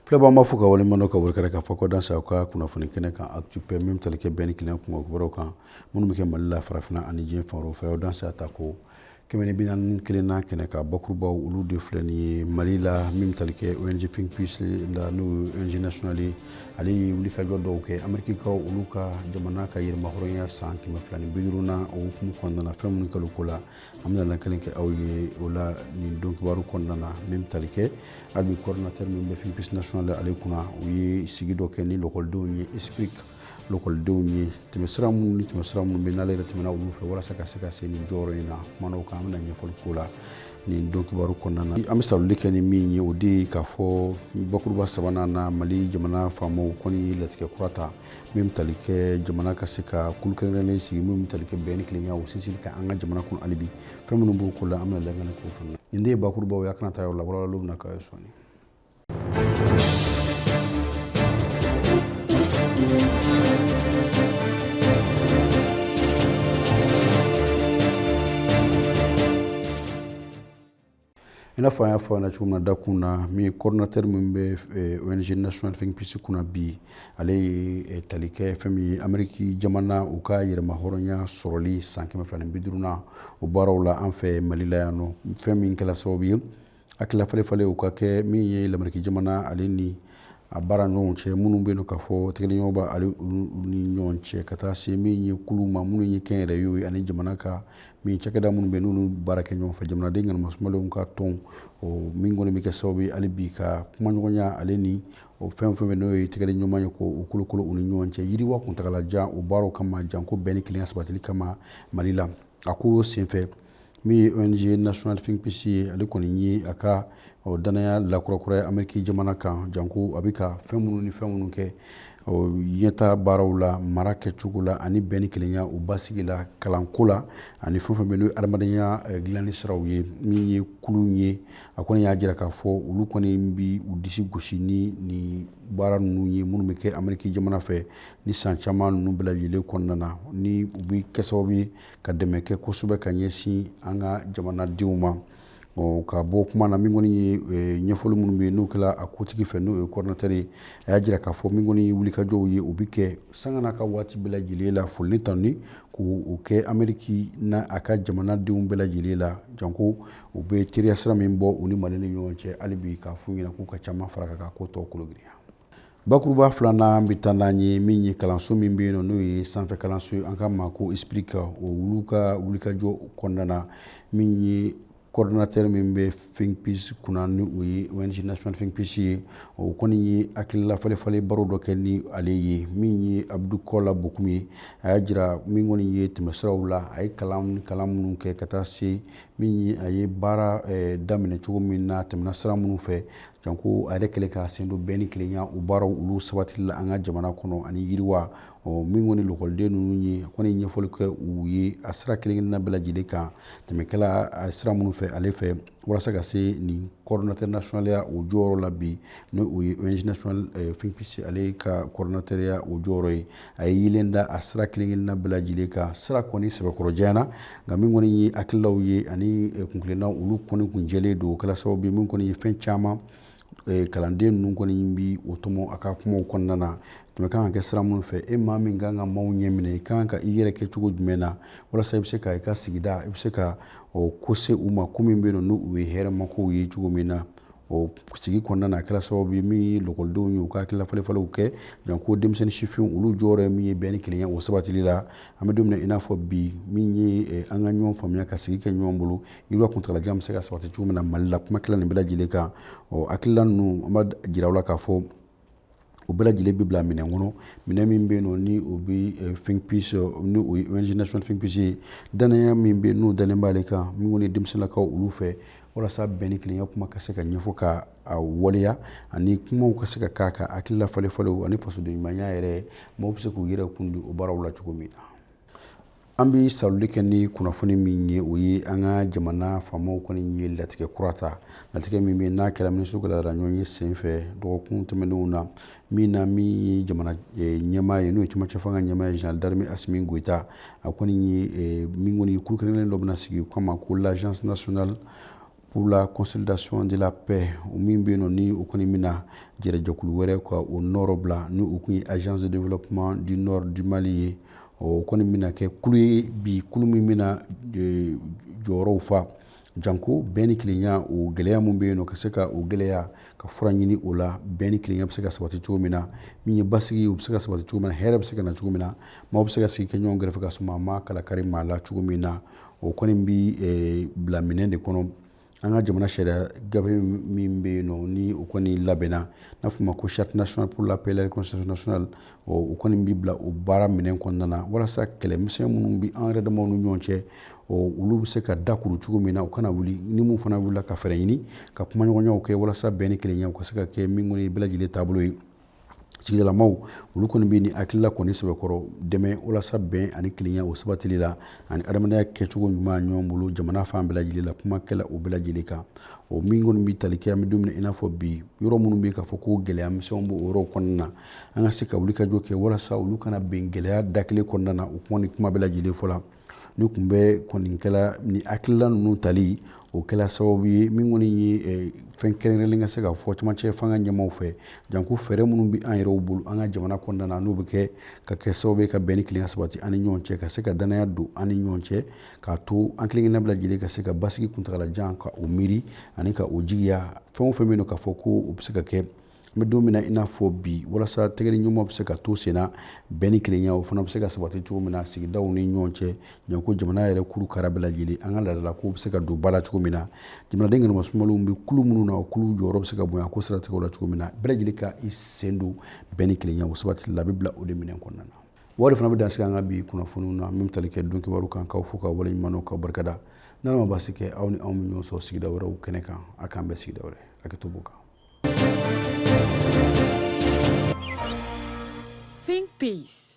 Filɛbaa ma fo ka waleɲuman dɔn ka bɔ kɛnɛ kan fɔ kɔ dansa aw ka kunnafoni kɛnɛ kan Actubpɛ min tali kɛ bɛn ni kelen kungo kibaruw kan minnu bɛ kɛ Mali la farafinna ani diɲɛ fan wɛrɛw fɛ aw dansa ta ko 141 na kɛnɛ kan bakurubaw olu de filɛ nin ye Mali la min tali kɛ ONG Think Peace la n'o ye ONG national ye ale ye wulikajɔ dɔw kɛ Amerikikaw olu ka jamana ka yɛrɛma hɔrɔnya san 250 na o hukumu kɔnɔna na fɛn minnu kɛlu ko la an bɛna lakalen kɛ aw ye o la nin don kibaru kɔnɔna na min tali kɛ hali coordinateur min bɛ Think Peace national ale kunna u ye sigi dɔ kɛ ni lɔkɔlidenw ye explique lɔkɔlidenw ye tɛmɛsira minnu bɛ n'ale yɛrɛ tɛmɛna olu fɛ walasa ka se ka se nin jɔyɔrɔ in na kumanaw kan an bɛna ɲɛfɔli k'o la nin don kibaru kɔnɔna na an bɛ saloli kɛ ni min ye o de ye k'a fɔ bakuruba sabanan na Mali jamana faamaw kɔni latigɛ kura ta min tali kɛ jamana ka se ka kulu kɛrɛnkɛrɛnnen sigi min tali kɛ bɛn ni kelenya o sinsin ka an ka jamana kɔnɔ hali bi fɛn minnu b'o ko la an bɛna lajɛ k'o fana nin de ye bakurubaw ye a kana taa yɔrɔ la walawalaliw bɛna k'a ye sɔɔni. I n'a fɔ an y'a fɔ cogo min na da kun na min coordinateur min bɛ ONG national Think Peace kunna bi ale ye tali kɛ fɛn min ye Amérique jamana u ka yɛrɛma hɔrɔnya sɔrɔli san 250 na o baaraw la an fɛ Mali la yan nɔ fɛn min kɛla sababu ye hakilila falen u ka kɛ min ye l'Amérique jamana ale ni a baara ɲɔgɔn cɛ minnu bɛ yen ka fɔ tigɛliɲɔgɔn b'a ale ni ɲɔgɔn cɛ ka taa se min ye kulu ma minnu ye kɛnyɛrɛyew ye ani jamana ka min cakɛda minnu bɛ n'olu baara kɛ ɲɔgɔn fɛ jamanaden ŋanima sumalenw ka tɔn o min kɔni bɛ kɛ sababu ye hali bi ka kumaɲɔgɔnya ale ni o fɛn fɛn bɛ n'o ye tigɛliɲɔgɔn ye k'o kolokolo u ni ɲɔgɔn cɛ yiriwa kuntagalajan o baaraw kama janko bɛn ni kelenya sabatili kama Mali la a ko senfɛ min ye ONG national Think Peace ye ale kɔni ye a ka danaya lakurakura Amérique jamana kan janko a bɛ ka fɛn minnu ni fɛn minnu kɛ ɲɛta baaraw la mara kɛcogo la ani bɛn ni kelenya o basigi la kalanko la ani fɛn fɛn bɛ n'o ye adamadenya dilanni siraw ye min ye kulu ye a kɔni y'a jira k'a fɔ olu kɔni bɛ u disi gosi ni nin baara ninnu ye minnu bɛ kɛ Amérique jamana fɛ ni san caman ninnu bɛɛ lajɛlen kɔnɔna na ni u bɛ kɛ sababu ye ka dɛmɛ kɛ kosɛbɛ ka ɲɛsin an ka jamanadenw ma ka bɔ kuma na min kɔni ye ɲɛfɔli minnu bɛ yen n'o kɛla a kotigi fɛ n'o ye coordinateur ye a y'a jira k'a fɔ min kɔni ye wulikajɔw ye o bɛ kɛ sanga n'a ka waati bɛɛ lajɛlen la foli ni tanuni k'o kɛ Amérique n'a a ka jamanadenw bɛɛ lajɛlen la janko u bɛ teriya sira min bɔ u ni Mali ni ɲɔgɔn cɛ hali bi k'a f'u ɲɛna k'u ka caman fara ka kan ko tɔw kologiriya. Bakuruba filanan bɛ taa n'an ye min ye kalanso min bɛ yen n'o ye sanfɛ kalanso ye an ka ma ko explique o olu ka wulikajɔ kɔnɔna na min ye coordinateur min bɛ Think Peace kunna ni o ye ONG national Think Peace ye o kɔni ye hakilila falen baro dɔ kɛ ni ale ye min ye Abdou Kola Bokum ye a y'a jira min kɔni ye tɛmɛsiraw la a ye kalan minnu kɛ ka taa se min ye a ye baara daminɛ cogo min na tɛmɛna sira minnu fɛ janko a yɛrɛ kɛlen k'a sen don bɛn ni kelenya o baaraw olu sabatili la an ka jamana kɔnɔ ani yiriwa min kɔni lɔkɔliden ninnu ye a kɔni ɲɛfɔli kɛ u ye a sira kelen-kelenna bɛɛ lajɛlen kan tɛmɛkɛla a sira minnu fɛ ale fɛ walasa ka se nin coordinateur national ya o jɔyɔrɔ la bi n'o o ye ONG national Think Peace ale ka coordinateur ya o jɔyɔrɔ ye a ye yelen da a sira kelen-kelenna bɛɛ lajɛlen kan sira kɔni sɛbɛkɔrɔjanyana nka min kɔni ye hakililaw ye ani kunkilennaw olu kɔni kun jɛlen don o kɛla sababu ye min kɔni ye fɛn caman kalanden ninnu kɔni bi o tɔmɔ a ka kumaw kɔnɔna na tɛmɛ kan ka kɛ sira minnu fɛ maa min kan ka maaw ɲɛ minɛ i kan ka i yɛrɛ kɛ cogo jumɛn na walasa i bɛ se ka i ka sigida i bɛ se ka ko se u ma ko min bɛ yen n'o ye hɛrɛmakow ye cogo min na o sigi kɔnɔna na a kɛla sababu ye min ye lɔkɔlidenw ye u ka hakilila falenfalenw kɛ janko denmisɛnnin sifinw olu jɔyɔrɔ ye min ye bɛn ni kelenya o sabatili la an bɛ don min na i n'a fɔ bi min ye an ka ɲɔgɔn faamuya ka sigi kɛ ɲɔgɔn bolo yiriwa kuntagalajan bɛ se ka sabati cogo min na Mali la kuma kɛla nin bɛɛ lajɛlen kan hakilila ninnu an b'a jira u la k'a fɔ o bɛɛ lajɛlen bɛ bila minɛn kɔnɔ minɛn min bɛ yen nɔ ni o bɛ Think Peace ni o ye ONG national Think Peace ye danaya min bɛ yen n'o dalen b'ale kan min kɔni ye denmisɛnninlakaw olu fɛ walasa bɛn ni kelenya kuma ka se ka ɲɛfɔ ka waleya ani kumaw ka se ka k'a kan hakilila falenfalenw ani fasoden ɲumanya yɛrɛ maaw bɛ se k'u yɛrɛ kun di o baaraw la cogo min na. An bɛ saloli kɛ ni kunnafoni min ye o ye an ka jamana faamaw kɔni ye latigɛ kura ta latigɛ min bɛ n'a kɛra minisiriw ka ɲɔgɔn ye sen fɛ dɔgɔkun tɛmɛnenw na min ye jamana ɲɛmaa ye n'o ye cɛmancɛ fanga ɲɛmaa ye Jenerali d'armée Asimi Goyita a kɔni ye min kɔni ye kulu kelen dɔ bɛna sigi o kama ko l'agence nationale pour la consolidation de la paix o min be no ni o koni mina jere jokulu were ko au nord bla ni o kuni agence de développement du nord du Mali o koni mina ke kulu bi kulu min mina joro fa janko beni klinya o geleya mun be no ka se ka o geleya ka fura ɲini o la beni klinya be se ka sabati cogo min na min ye basigi o be se ka sabati cogo min na hɛrɛ be se ka na cogo min na maaw be se ka sigi kɛ ɲɔgɔn gɛrɛfɛ ka suma ma kala kari maa la cogo min na o kɔni bi bila minɛn de kɔnɔ an ka jamana sariya gabe min be no ni o kɔni labɛnna n'a fɔ ma ko charte nationale pour la paix et la réconciliation nationale o kɔni bi bila o baara minɛn kɔnɔna na walasa kɛlɛmisɛn minnu bi an yɛrɛ damaw ni ɲɔgɔn cɛ olu be se ka dakuru cogo min na u kana wuli ni mun fana wulila ka fɛrɛ ɲini ka kuma ɲɔgɔnyaw kɛ walasa bɛn ni kelenya u ka se ka kɛ min kɔni bɛɛ lajɛlen taabolo ye sigidalamaw olu kɔni bɛ ni hakilila kɔni sɛbɛkɔrɔ dɛmɛ walasa bɛn ani kelenya o sabatili la ani adamadenya kɛcogo ɲuman ɲɔgɔn bolo jamana fan bɛɛ lajɛlen la kuma kɛla o bɛɛ lajɛlen kan o min kɔni bɛ tali kɛ an bɛ don min na i n'a fɔ bi yɔrɔ minnu bɛ k'a fɔ ko gɛlɛya misɛnw b'o yɔrɔ kɔnɔna na an ka se ka wuli ka jɔ kɛ walasa olu kana bɛn gɛlɛya da kelen kɔnɔna na o kuma ni kuma bɛɛ lajɛlen fɔ la ni kun bɛ kɔni kɛla ni hakilila ninnu tali o kɛla sababu ye min kɔni ye fɛn kɛrɛnkɛrɛnlen ka se ka fɔ camancɛ fanga ɲɛmaw fɛ janko fɛɛrɛ minnu bɛ an yɛrɛw bolo an ka jamana kɔnɔna na n'o bɛ kɛ ka kɛ sababu ye ka bɛn ni kelenya sabati an ni ɲɔgɔn cɛ ka se ka danaya don an ni ɲɔgɔn cɛ k'a to an kelen-kelenna bɛɛ lajɛlen ka se ka basigi kuntagalajan ka o miiri ani ka o jigiya fɛn o fɛn bɛ yen nɔ k'a fɔ ko o bɛ se ka kɛ an bɛ don min na i n'a fɔ bi walasa tɛgɛni ɲuman bɛ se ka to sen na bɛn ni kelenya o fana bɛ se ka sabati cogo min na sigidaw ni ɲɔgɔn cɛ janko jamana yɛrɛ kulu kara bɛɛ lajɛlen an ka laadala ko bɛ se ka don ba la cogo min na jamanaden ŋanama sumalenw bɛ kulu minnu na o kulu jɔyɔrɔ bɛ se ka bonya ko siratigɛw la cogo min na bɛɛ lajɛlen ka i sen don bɛn ni kelenya o sabatili la a bɛ bila o de minɛn kɔnɔna na wari fana bɛ dan sigi an ka bi kunnafoniw na min bɛ tali kɛ don kibaru kan k'aw fo ka waleɲumandɔn k'aw barikada n'ala ma basi kɛ aw ni anw bɛ ɲɔgɔn sɔrɔ sigida wɛrɛw kɛnɛ kan a k'an bɛɛ sigida wɛrɛ hakɛto b'o kan. Think Peace.